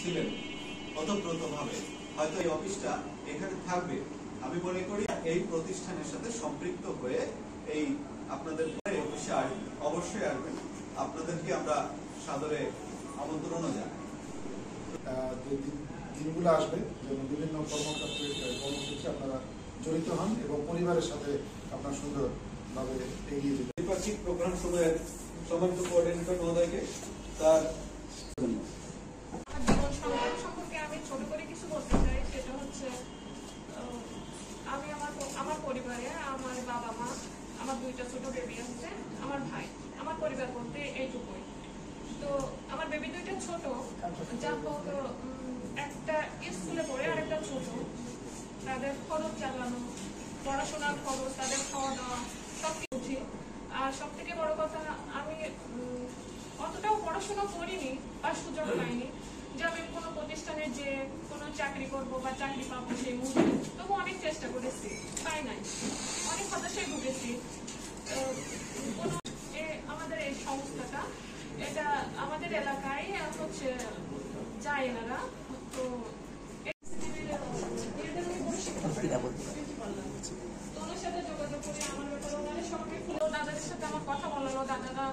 ছিলেন ওতপ্রোতভাবে, হয়তো এই অফিসটা এখানে থাকবে। আমি মনে করি এই প্রতিষ্ঠানের সাথে সম্পৃক্ত হয়ে এই আপনাদের অফিসে অবশ্যই আসবেন। আপনাদেরকে আমরা সাদরে আমন্ত্রণও জানাই। দিনগুলো আসবে যেন বিভিন্ন কর্মসূচি আপনারা জড়িত হন এবং পরিবারের সাথে আপনার সুন্দরভাবে এগিয়ে যেতে। দ্বিপাক্ষিক প্রোগ্রাম সময়ের সম্মানিত কোঅর্ডিনেটর মহোদয়কে তার জীবন সংগ্রাম সম্পর্কে আমি ছোট করে কিছু বলতে চাই। সেটা হচ্ছে আমি আমার পরিবারে আমার বাবা মা, আমার দুইটা ছোট বেবি আছে, আমার ভাই, আমার পরিবার বলতে এইটুকুই। তো আমার বেবি দুইটা ছোট, যা হোক একটা স্কুলে পড়ে আর একটা ছোট। তাদের খরচ চালানো, পড়াশোনার খরচ, তাদের খাওয়া দাওয়া সব কিছু। আর সব থেকে বড় কথা, আমি অতটাও পড়াশোনা করিনি বা সুযোগ পাইনি যে আমি কোনো প্রতিষ্ঠানে যে কোনো চাকরি করবো বা চাকরি পাবো সেই মুহূর্তে। তবু অনেক চেষ্টা করেছি, পাই নাই, অনেক হতাশায় ভুগেছি। আমাদের এই সংস্থাটা, এটা আমাদের এলাকায় হচ্ছে যায় এনারা। তো ওনার সাথে যোগাযোগ করে আমার ব্যাপারে ওনারা সবাই দাদাদের সাথে আমার কথা বলালো। দাদারা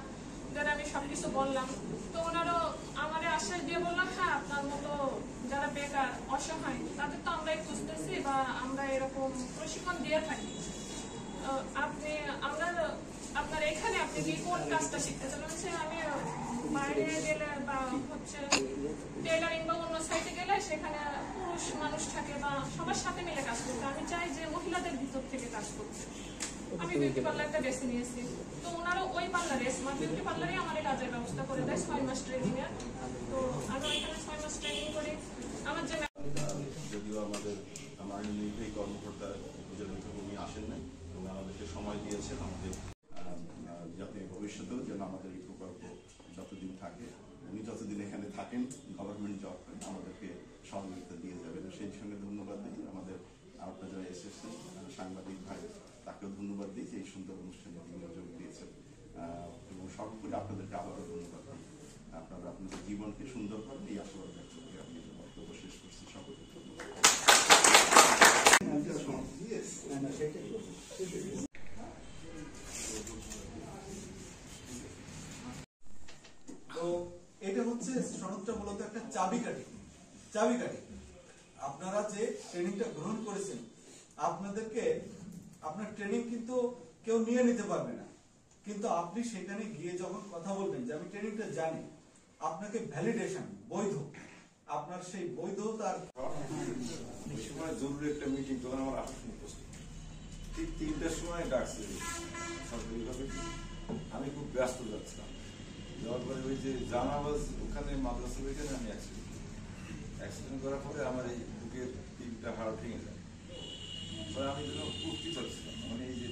যারা আমি সবকিছু বললাম, তো ওনারও আমার আশ্বাস দিয়ে বললাম, হ্যাঁ আপনার মতো যারা বেকার অসহায় তাদের তো আমরাই খুঁজতেছি বা আমরা এরকম প্রশিক্ষণ দিয়ে থাকি। আপনার এখানে আপনি কি কোন কাজটা শিখতে চান? আমি বাইরে গেলে বা হচ্ছে টেলারিং বা অন্য সাইটে গেলে সেখানে পুরুষ মানুষ থাকে বা সবার সাথে মিলে কাজ করতে। আমি চাই যে মহিলাদের ভিতর থেকে কাজ করতে। আমি বিউটি পার্লারটা বেছে নিয়েছি। তো ওনারও ওই পার্লারে, স্মার্ট বিউটি পার্লারে আমার কাজের ব্যবস্থা করে দেয় 6 মাস ট্রেনিং এর। তো আমি ওইখানে 6 মাস ট্রেনিং করি। আমার যে যদিও আমার নির্বাহী কর্মকর্তা উনি আসেন নাই এবং আমাদেরকে সময় দিয়েছেন আমাদের যাতে ভবিষ্যতেও যেন আমাদের এই প্রকল্প যতদিন থাকে, উনি যতদিন এখানে থাকেন গভর্নমেন্ট জব করেন আমাদেরকে সহযোগিতা দিয়ে যাবেন। সেই সঙ্গে ধন্যবাদ দিই আমাদের আপনারা যারা এসেছেন সাংবাদিক ভাই, তাকেও ধন্যবাদ দিই যে এই সুন্দর অনুষ্ঠানে তিনি যোগ দিয়েছেন এবং সর্বোপরি আপনাদেরকে আবারও ধন্যবাদ দিই। আপনারা আপনাদের জীবনকে সুন্দর করেন এই আশীর্বাদ ব্যক্ত করে আমি বক্তব্য শেষ করছি। সকলকে তো এটা হচ্ছে সনদটা মূলত একটা চাবিকাঠি। আপনারা যে ট্রেনিংটা গ্রহণ করেছেন, আপনার ট্রেনিং কিন্তু কেউ নিয়ে নিতে পারবে না, কিন্তু আপনি সেখানে গিয়ে যখন কথা বলবেন যে আমি ট্রেনিংটা জানি, আপনাকে ভ্যালিডেশন, বৈধ, আপনার সেই বৈধতার সময় জরুরি একটা মিটিং, তখন আমার আসন ঠিক 3টার সময় ডাকছে সরকারিভাবে। আমি খুব ব্যস্ত যাচ্ছিলাম, যাওয়ার পরে ওই যে জানাবাজ ওখানে মাদ্রাসা ওইখানে আমি অ্যাক্সিডেন্ট করার পরে আমার এই বুকের 3টা হাড় ভেঙে যায়। আমি উঠতে চাচ্ছিলাম, মানে এই যে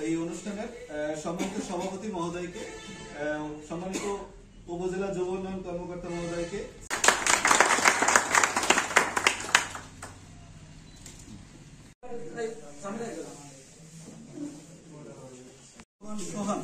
এই অনুষ্ঠানের সম্মানিত সভাপতি মহোদয়কে, সম্মানিত উপজেলা যুব উন্নয়ন কর্মকর্তা মহোদয়কে, সোহান